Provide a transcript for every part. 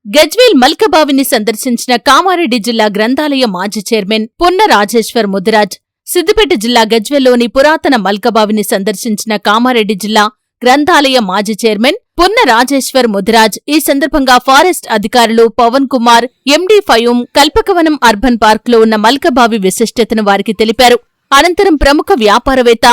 గజ్వేల్ మల్కబావిని సందర్శించిన కామారెడ్డి జిల్లా గ్రంథాలయ మాజీ చైర్మన్ పొన్న రాజేశ్వర్ ముదిరాజ్. సిద్దిపేట జిల్లా గజ్వేల్లోని పురాతన మల్కబావిని సందర్శించిన కామారెడ్డి జిల్లా గ్రంథాలయ మాజీ చైర్మన్ పొన్న రాజేశ్వర్ ముదిరాజ్ ఈ సందర్భంగా ఫారెస్ట్ అధికారులు పవన్ కుమార్, ఎండీ ఫయూం కల్పకవనం అర్బన్ పార్క్లో ఉన్న మల్కబావి విశిష్టతను వారికి తెలిపారు. అనంతరం ప్రముఖ వ్యాపారవేత్త,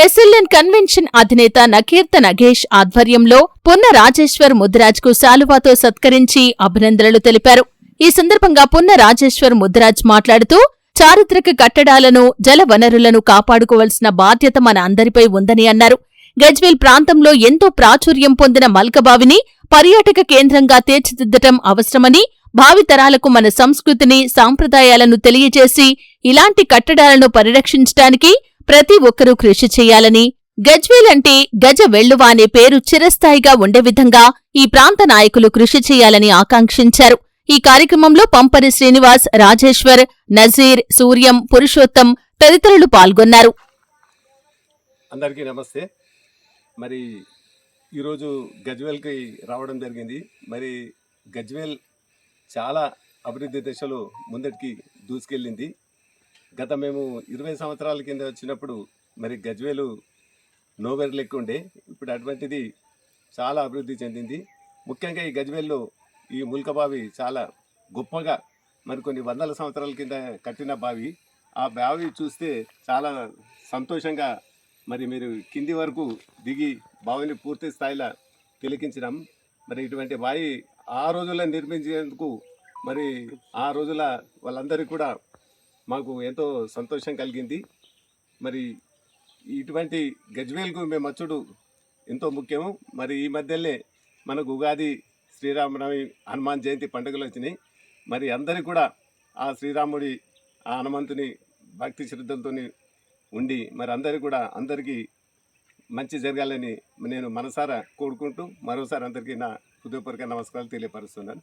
ఎస్ఎల్ఎన్ కన్వెన్షన్ అధినేత నకీర్త నగేష్ ఆధ్వర్యంలో పొన్న రాజేశ్వర్ ముదిరాజ్కు శాలువాతో సత్కరించి అభినందనలు తెలిపారు. ఈ సందర్భంగా పొన్న రాజేశ్వర్ ముదిరాజ్ మాట్లాడుతూ, చారిత్రక కట్టడాలను, జల వనరులను కాపాడుకోవాల్సిన బాధ్యత మన అందరిపై ఉందని అన్నారు. గజ్వేల్ ప్రాంతంలో ఎంతో ప్రాచుర్యం పొందిన మల్కబావిని పర్యాటక కేంద్రంగా తీర్చిదిద్దటం అవసరమని, భావితరాలకు మన సంస్కృతిని, సాంప్రదాయాలను తెలియజేసి ఇలాంటి కట్టడాలను పరిరక్షించడానికి ప్రతి ఒక్కరూ కృషి చేయాలని, గజ్వేల్ అంటే గజ వెల్లువ అనే పేరు చిరస్థాయిగా ఉండే విధంగా ఈ ప్రాంత నాయకులు కృషి చేయాలని ఆకాంక్షించారు. ఈ కార్యక్రమంలో పంపరి శ్రీనివాస్, రాజేశ్వర్, నజీర్, సూర్యం, పురుషోత్తం తదితరులు పాల్గొన్నారు. అందరికీ నమస్తే. మరి ఈరోజు గజ్వేల్కి రావడం జరిగింది. మరి గజ్వేల్ చాలా అభివృద్ధి దశలో ముందటికి దూసుకెళ్ళింది. గత మేము 20 సంవత్సరాల కింద వచ్చినప్పుడు మరి గజ్వేలు నోవేర్ లెక్క ఉండే, ఇప్పుడు అటువంటిది చాలా అభివృద్ధి చెందింది. ముఖ్యంగా ఈ గజ్వేల్లో ఈ ముల్కబావి చాలా గొప్పగా మరి కొన్ని వందల సంవత్సరాల కింద కట్టిన బావి. ఆ బావి చూస్తే చాలా సంతోషంగా మరి మీరు కింది వరకు దిగి బావిని పూర్తి స్థాయిలో తిలకించడం. మరి ఇటువంటి బావి ఆ రోజుల్లో నిర్మించేందుకు మరి ఆ రోజుల వాళ్ళందరికీ కూడా మాకు ఎంతో సంతోషం కలిగింది. మరి ఇటువంటి గజ్వేల్కు మేము వచ్చుడు ఎంతో ముఖ్యము. మరి ఈ మధ్యనే మనకు ఉగాది, శ్రీరామనవమి, హనుమాన్ జయంతి పండుగలు వచ్చినాయి. మరి అందరికీ కూడా ఆ శ్రీరాముడి, ఆ హనుమంతుని భక్తి శ్రద్ధలతో ఉండి మరి అందరికీ మంచి జరగాలని నేను మనసారా కోరుకుంటూ మరోసారి అందరికీ నా హృదయపూర్వక నమస్కారాలు తెలియపరుస్తున్నాను.